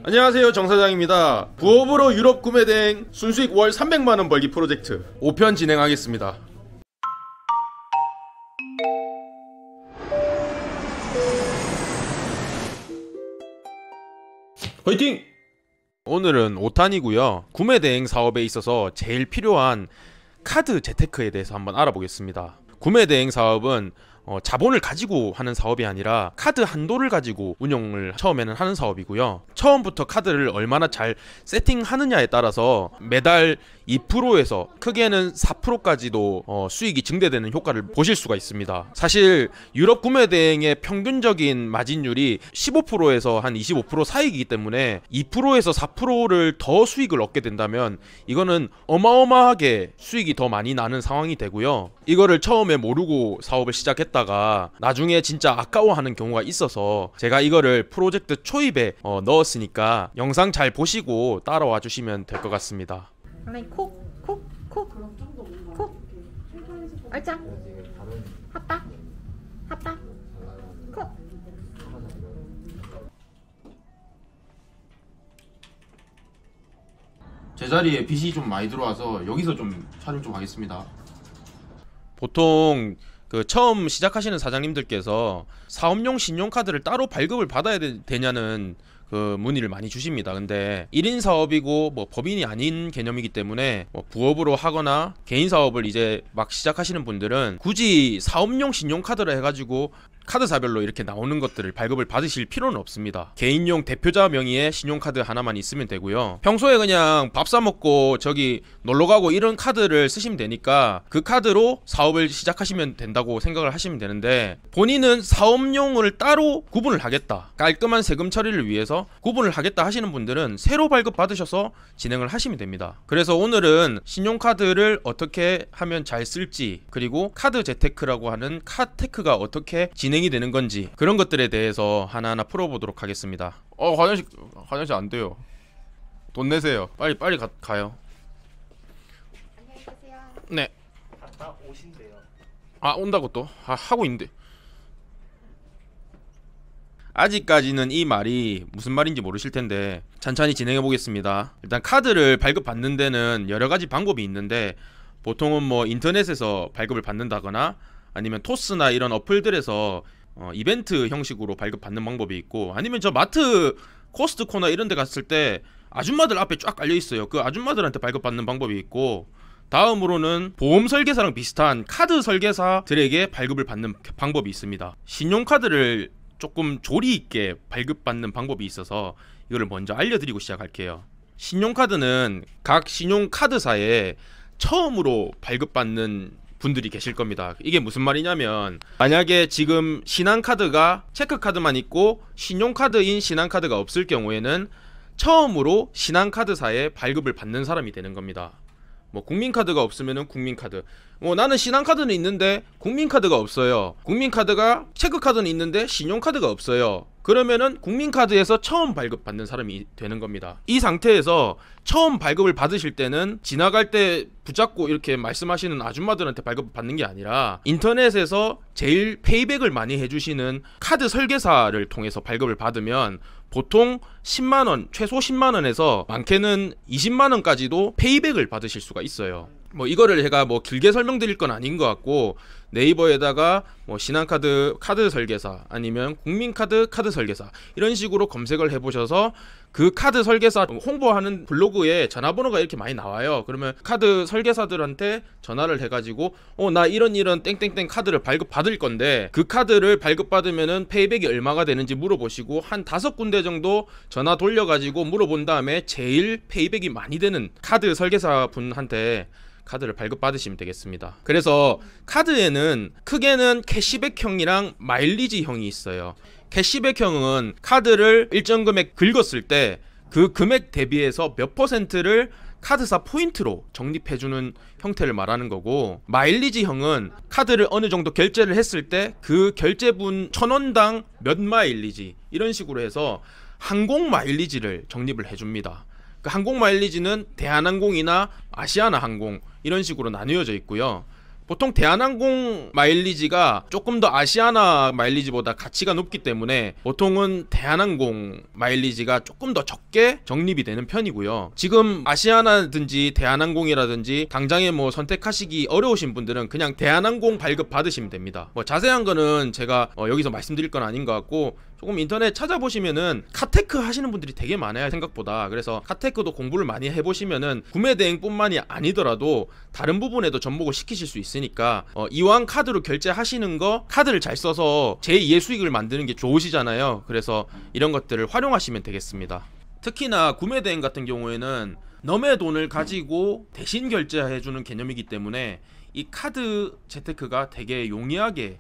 안녕하세요, 정사장입니다. 부업으로 유럽 구매 대행 순수익 월 300만원 벌기 프로젝트 5편 진행하겠습니다. 화이팅! 오늘은 5탄이고요 구매 대행 사업에 있어서 제일 필요한 카드 재테크에 대해서 한번 알아보겠습니다. 구매 대행 사업은 자본을 가지고 하는 사업이 아니라 카드 한도를 가지고 운영을 처음에는 하는 사업이고요. 처음부터 카드를 얼마나 잘 세팅하느냐에 따라서 매달 2%에서 크게는 4%까지도 수익이 증대되는 효과를 보실 수가 있습니다. 사실 유럽 구매 대행의 평균적인 마진율이 15%에서 한 25% 사이이기 때문에 2%에서 4%를 더 수익을 얻게 된다면 이거는 어마어마하게 수익이 더 많이 나는 상황이 되고요. 이거를 처음에 모르고 사업을 시작했다가 나중에 진짜 아까워하는 경우가 있어서 제가 이거를 프로젝트 초입에 넣었으니까 영상 잘 보시고 따라와 주시면 될 것 같습니다. 콕 얼짱 핫바 콕. 제자리에 빛이 좀 많이 들어와서 여기서 좀 촬영 좀 하겠습니다. 보통 처음 시작하시는 사장님들께서 사업용 신용카드를 따로 발급을 받아야 되냐는 문의를 많이 주십니다. 근데 1인 사업이고 법인이 아닌 개념이기 때문에 부업으로 하거나 개인 사업을 이제 막 시작하시는 분들은 굳이 사업용 신용카드를 해가지고 카드사별로 이렇게 나오는 것들을 발급을 받으실 필요는 없습니다. 개인용 대표자 명의의 신용카드 하나만 있으면 되고요. 평소에 그냥 밥 사 먹고 저기 놀러가고 이런 카드를 쓰시면 되니까 그 카드로 사업을 시작하시면 된다고 생각을 하시면 되는데, 본인은 사업용을 따로 구분을 하겠다, 깔끔한 세금 처리를 위해서 구분을 하겠다 하시는 분들은 새로 발급 받으셔서 진행을 하시면 됩니다. 그래서 오늘은 신용카드를 어떻게 하면 잘 쓸지, 그리고 카드 재테크라고 하는 카테크가 어떻게 진행이 되는 건지, 그런 것들에 대해서 하나하나 풀어보도록 하겠습니다. 화장실 안 돼요. 돈 내세요. 빨리 가요. 안녕히 계세요. 네. 갔다 오신대요. 아, 온다고 또? 하고 있는데. 아직까지는 이 말이 무슨 말인지 모르실 텐데 천천히 진행해 보겠습니다. 일단 카드를 발급받는 데는 여러 가지 방법이 있는데, 보통은 인터넷에서 발급을 받는다거나 아니면 토스나 이런 어플들에서 이벤트 형식으로 발급받는 방법이 있고, 아니면 저 마트, 코스트코나 이런 데 갔을 때 아줌마들 앞에 쫙 깔려 있어요. 그 아줌마들한테 발급받는 방법이 있고, 다음으로는 보험 설계사랑 비슷한 카드 설계사들에게 발급을 받는 방법이 있습니다. 신용카드를 조금 조리 있게 발급받는 방법이 있어서 이거를 먼저 알려드리고 시작할게요. 신용카드는 각 신용카드사에 처음으로 발급받는 분들이 계실 겁니다. 이게 무슨 말이냐면, 만약에 지금 신한카드가 체크카드만 있고 신용카드인 신한카드가 없을 경우에는 처음으로 신한카드사에 발급을 받는 사람이 되는 겁니다. 국민카드가 없으면은 국민카드, 나는 신한카드는 있는데 국민카드가 없어요, 국민카드가 체크카드는 있는데 신용카드가 없어요, 그러면은 국민카드에서 처음 발급받는 사람이 되는 겁니다. 이 상태에서 처음 발급을 받으실 때는 지나갈 때 붙잡고 이렇게 말씀하시는 아줌마들한테 발급받는 게 아니라 인터넷에서 제일 페이백을 많이 해주시는 카드 설계사를 통해서 발급을 받으면 보통 10만원, 최소 10만원에서 많게는 20만원까지도 페이백을 받으실 수가 있어요. 이거를 제가 길게 설명드릴 건 아닌 것 같고, 네이버에다가 신한카드 카드 설계사 아니면 국민카드 카드 설계사 이런 식으로 검색을 해보셔서 그 카드 설계사 홍보하는 블로그에 전화번호가 이렇게 많이 나와요. 그러면 카드 설계사들한테 전화를 해가지고 나 이런 땡땡땡 카드를 발급받을 건데 그 카드를 발급받으면은 페이백이 얼마가 되는지 물어보시고 한 5군데 정도 전화 돌려가지고 물어본 다음에 제일 페이백이 많이 되는 카드 설계사 분한테 카드를 발급받으시면 되겠습니다. 그래서 카드에는 크게는 캐시백형이랑 마일리지형이 있어요. 캐시백형은 카드를 일정 금액 긁었을 때 그 금액 대비해서 몇 %를 카드사 포인트로 적립해주는 형태를 말하는 거고, 마일리지형은 카드를 어느 정도 결제를 했을 때 그 결제분 1000원당 몇 마일리지 이런 식으로 해서 항공 마일리지를 적립을 해줍니다. 그 항공 마일리지는 대한항공이나 아시아나항공 이런 식으로 나뉘어져 있고요. 보통 대한항공 마일리지가 조금 더 아시아나 마일리지보다 가치가 높기 때문에 보통은 대한항공 마일리지가 조금 더 적게 적립이 되는 편이고요. 지금 아시아나든지 대한항공이라든지 당장에 뭐 선택하시기 어려우신 분들은 그냥 대한항공 발급 받으시면 됩니다. 뭐 자세한 거는 제가 여기서 말씀드릴 건 아닌 것 같고, 조금 인터넷 찾아보시면은 카테크 하시는 분들이 되게 많아요, 생각보다. 그래서 카테크도 공부를 많이 해보시면은 구매 대행뿐만이 아니더라도 다른 부분에도 접목을 시키실 수 있으니까 이왕 카드로 결제하시는 거 카드를 잘 써서 제2의 수익을 만드는 게 좋으시잖아요. 그래서 이런 것들을 활용하시면 되겠습니다. 특히나 구매 대행 같은 경우에는 너의 돈을 가지고 대신 결제해주는 개념이기 때문에 이 카드 재테크가 되게 용이하게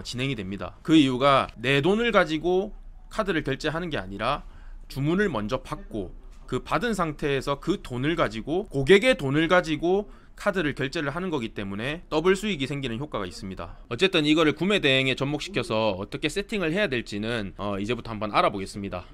진행이 됩니다. 그 이유가 내 돈을 가지고 카드를 결제하는 게 아니라 주문을 먼저 받고 그 받은 상태에서 그 돈을 가지고 고객의 돈을 가지고 카드를 결제를 하는 거기 때문에 더블 수익이 생기는 효과가 있습니다. 어쨌든 이거를 구매 대행에 접목시켜서 어떻게 세팅을 해야 될지는 이제부터 한번 알아보겠습니다.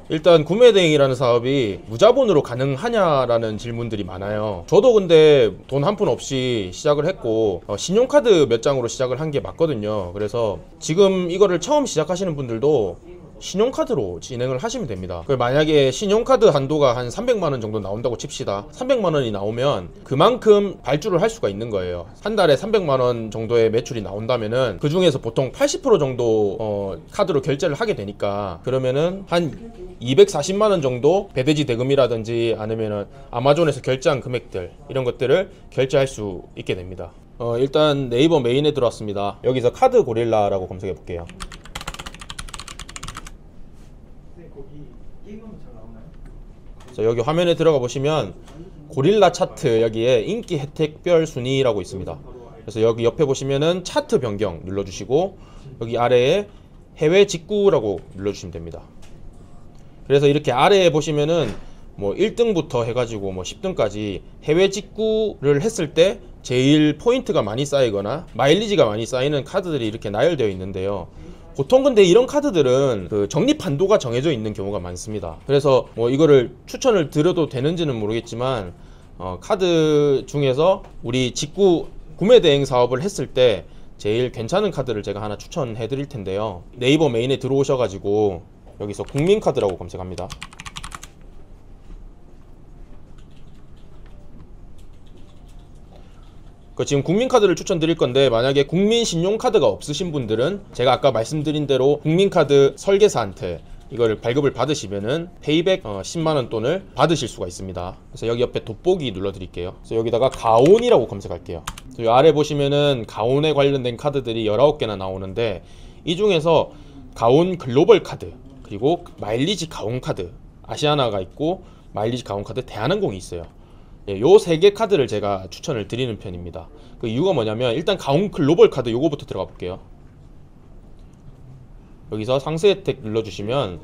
일단 구매 대행이라는 사업이 무자본으로 가능하냐라는 질문들이 많아요. 저도 근데 돈 한 푼 없이 시작을 했고 신용카드 몇 장으로 시작을 한 게 맞거든요. 그래서 지금 이거를 처음 시작하시는 분들도 신용카드로 진행을 하시면 됩니다. 만약에 신용카드 한도가 한 300만원 정도 나온다고 칩시다. 300만원이 나오면 그만큼 발주를 할 수가 있는 거예요. 한 달에 300만원 정도의 매출이 나온다면은 그 중에서 보통 80% 정도 카드로 결제를 하게 되니까, 그러면은 한 240만원 정도 배대지 대금이라든지 아니면은 아마존에서 결제한 금액들, 이런 것들을 결제할 수 있게 됩니다. 일단 네이버 메인에 들어왔습니다. 여기서 카드 고릴라라고 검색해 볼게요. 여기 화면에 들어가 보시면 고릴라 차트, 여기에 인기 혜택별 순위라고 있습니다. 그래서 여기 옆에 보시면은 차트 변경 눌러주시고, 여기 아래에 해외 직구라고 눌러주시면 됩니다. 그래서 이렇게 아래에 보시면은 뭐 1등부터 해가지고 뭐 10등까지 해외 직구를 했을 때 제일 포인트가 많이 쌓이거나 마일리지가 많이 쌓이는 카드들이 이렇게 나열되어 있는데요. 보통 근데 이런 카드들은 그 적립 한도가 정해져 있는 경우가 많습니다. 그래서 뭐 이거를 추천을 드려도 되는지는 모르겠지만 카드 중에서 우리 직구 구매 대행 사업을 했을 때 제일 괜찮은 카드를 제가 하나 추천해 드릴 텐데요. 네이버 메인에 들어오셔가지고 여기서 국민카드라고 검색합니다. 지금 국민카드를 추천드릴 건데, 만약에 국민신용카드가 없으신 분들은 제가 아까 말씀드린 대로 국민카드 설계사한테 이걸 발급을 받으시면은 페이백 10만원 돈을 받으실 수가 있습니다. 그래서 여기 옆에 돋보기 눌러드릴게요. 그래서 여기다가 가온이라고 검색할게요. 이 아래 보시면은 가온에 관련된 카드들이 19개나 나오는데, 이 중에서 가온 글로벌 카드, 그리고 마일리지 가온 카드 아시아나가 있고 마일리지 가온 카드 대한항공이 있어요. 요 세 개 카드를 제가 추천을 드리는 편입니다. 그 이유가 뭐냐면, 일단 가온 글로벌 카드 요거부터 들어가 볼게요. 여기서 상세 혜택 눌러주시면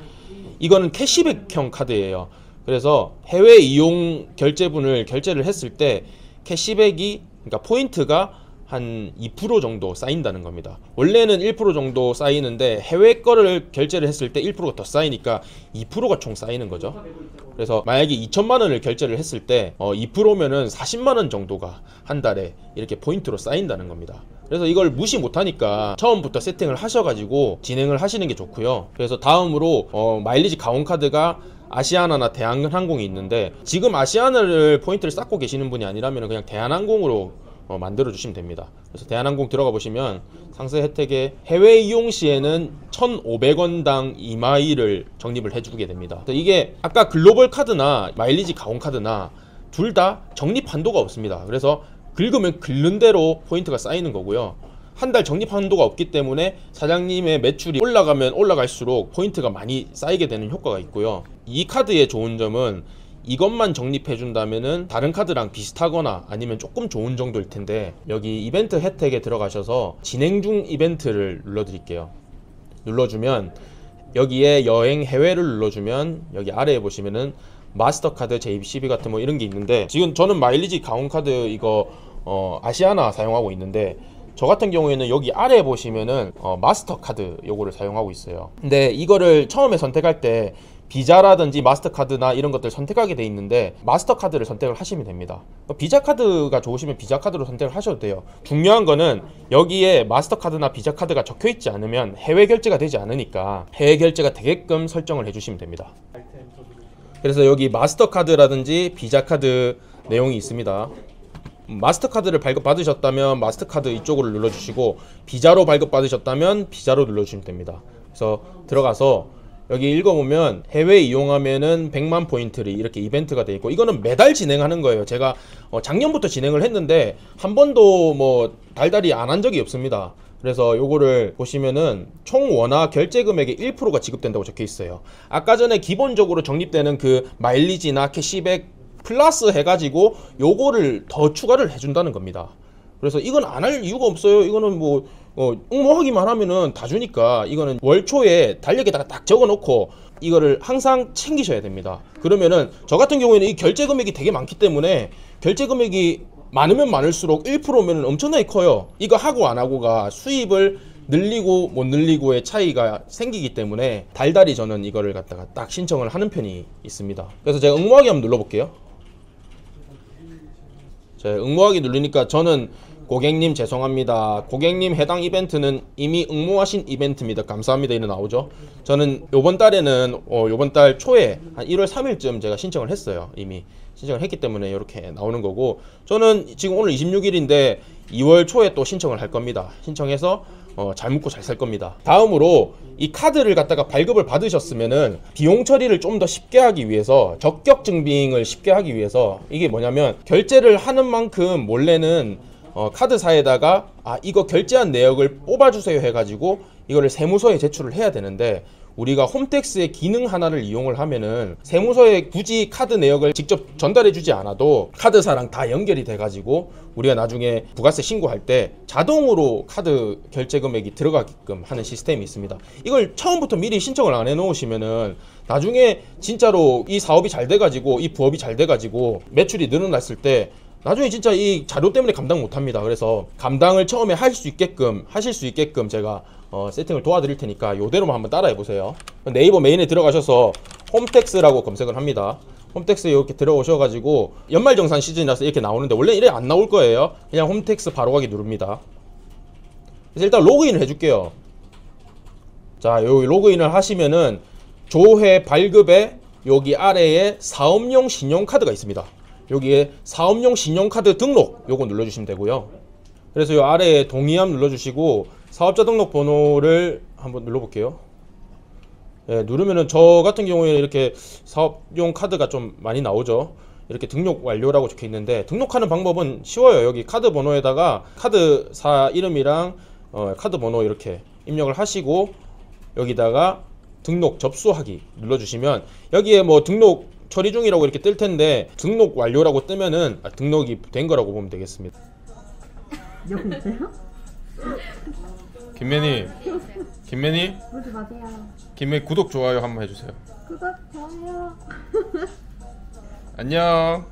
이거는 캐시백형 카드예요. 그래서 해외 이용 결제분을 결제를 했을 때 캐시백이, 그러니까 포인트가 한 2% 정도 쌓인다는 겁니다. 원래는 1% 정도 쌓이는데 해외 거를 결제를 했을 때 1%가 더 쌓이니까 2%가 총 쌓이는 거죠. 그래서 만약에 2천만 원을 결제를 했을 때 2%면은 40만 원 정도가 한 달에 이렇게 포인트로 쌓인다는 겁니다. 그래서 이걸 무시 못하니까 처음부터 세팅을 하셔가지고 진행을 하시는 게 좋고요. 그래서 다음으로 마일리지 가온카드가 아시아나나 대한항공이 있는데, 지금 아시아나를 포인트를 쌓고 계시는 분이 아니라면 그냥 대한항공으로 만들어 주시면 됩니다. 그래서 대한항공 들어가 보시면 상세 혜택에 해외 이용 시에는 1,500원당 2마일을 적립을 해주게 됩니다. 그래서 이게 아까 글로벌 카드나 마일리지 가온 카드나 둘 다 적립 한도가 없습니다. 그래서 긁으면 긁는 대로 포인트가 쌓이는 거고요. 한 달 적립 한도가 없기 때문에 사장님의 매출이 올라가면 올라갈수록 포인트가 많이 쌓이게 되는 효과가 있고요. 이 카드의 좋은 점은 이것만 적립해 준다면은 다른 카드랑 비슷하거나 아니면 조금 좋은 정도일 텐데, 여기 이벤트 혜택에 들어가셔서 진행 중 이벤트를 눌러 드릴게요. 눌러주면 여기에 여행 해외를 눌러주면 여기 아래에 보시면은 마스터카드, JCB 같은 뭐 이런 게 있는데, 지금 저는 마일리지 가온카드 이거 아시아나 사용하고 있는데, 저 같은 경우에는 여기 아래에 보시면은 마스터카드 요거를 사용하고 있어요. 근데 이거를 처음에 선택할 때 비자라든지 마스터카드나 이런 것들 선택하게 돼 있는데 마스터카드를 선택을 하시면 됩니다. 비자 카드가 좋으시면 비자 카드로 선택을 하셔도 돼요. 중요한 거는 여기에 마스터카드나 비자 카드가 적혀 있지 않으면 해외 결제가 되지 않으니까 해외 결제가 되게끔 설정을 해주시면 됩니다. 그래서 여기 마스터카드라든지 비자 카드 내용이 있습니다. 마스터카드를 발급받으셨다면 마스터카드 이쪽으로 눌러주시고 비자로 발급받으셨다면 비자로 눌러주시면 됩니다. 그래서 들어가서 여기 읽어보면 해외 이용하면은 100만 포인트리 이렇게 이벤트가 돼 있고 이거는 매달 진행하는 거예요. 제가 작년부터 진행을 했는데 한 번도 뭐 달달이 안 한 적이 없습니다. 그래서 요거를 보시면은 총 원화 결제 금액의 1%가 지급된다고 적혀 있어요. 아까 전에 기본적으로 적립되는 그 마일리지나 캐시백 플러스 해가지고 요거를 더 추가를 해준다는 겁니다. 그래서 이건 안 할 이유가 없어요. 이거는 뭐 응모하기만 하면은 다 주니까 이거는 월 초에 달력에다가 딱 적어놓고 이거를 항상 챙기셔야 됩니다. 그러면은 저 같은 경우에는 이 결제 금액이 되게 많기 때문에 결제 금액이 많으면 많을수록 1%면 엄청나게 커요. 이거 하고 안 하고가 수입을 늘리고 못 늘리고의 차이가 생기기 때문에 달달이 저는 이거를 갖다가 딱 신청을 하는 편이 있습니다. 그래서 제가 응모하기 한번 눌러볼게요. 제가 응모하기 누르니까 저는 고객님 죄송합니다. 고객님 해당 이벤트는 이미 응모하신 이벤트입니다. 감사합니다. 이래 나오죠. 저는 요번 달에는 요번 달 초에 한 1월 3일쯤 제가 신청을 했어요. 이미 신청을 했기 때문에 이렇게 나오는 거고 저는 지금 오늘 26일인데 2월 초에 또 신청을 할 겁니다. 신청해서 잘 먹고 잘 살 겁니다. 다음으로 이 카드를 갖다가 발급을 받으셨으면은 비용 처리를 좀 더 쉽게 하기 위해서 적격 증빙을 쉽게 하기 위해서 이게 뭐냐면 결제를 하는 만큼 몰래는 카드사에다가 이거 결제한 내역을 뽑아주세요 해가지고 이거를 세무서에 제출을 해야 되는데 우리가 홈택스의 기능 하나를 이용을 하면은 세무서에 굳이 카드 내역을 직접 전달해 주지 않아도 카드사랑 다 연결이 돼 가지고 우리가 나중에 부가세 신고할 때 자동으로 카드 결제 금액이 들어가게끔 하는 시스템이 있습니다. 이걸 처음부터 미리 신청을 안 해 놓으시면은 나중에 진짜로 이 사업이 잘 돼 가지고 이 부업이 잘 돼 가지고 매출이 늘어났을 때 나중에 진짜 이 자료 때문에 감당 못합니다. 그래서 감당을 처음에 하실 수 있게끔 제가 세팅을 도와드릴 테니까 요대로만 한번 따라해 보세요. 네이버 메인에 들어가셔서 홈택스라고 검색을 합니다. 홈택스에 이렇게 들어오셔가지고 연말정산 시즌이라서 이렇게 나오는데 원래 이래 안 나올 거예요. 그냥 홈택스 바로 가기 누릅니다. 그래서 일단 로그인을 해줄게요. 자, 요 로그인을 하시면은 조회 발급에 여기 아래에 사업용 신용카드가 있습니다. 여기에 사업용 신용카드 등록 요거 눌러주시면 되고요. 그래서 요 아래에 동의함 눌러주시고 사업자 등록 번호를 한번 눌러볼게요. 예, 누르면은 저 같은 경우에 이렇게 사업용 카드가 좀 많이 나오죠. 이렇게 등록 완료라고 적혀 있는데 등록하는 방법은 쉬워요. 여기 카드 번호에다가 카드사 이름이랑 카드 번호 이렇게 입력을 하시고 여기다가 등록 접수하기 눌러주시면 여기에 뭐 등록 처리 중이라고 이렇게 뜰 텐데 등록 완료라고 뜨면은 등록이 된 거라고 보면 되겠습니다. 여보세요? 김매니 그러지 마세요. 김매니 구독 좋아요 한번 해주세요. 구독, 좋아요. 안녕.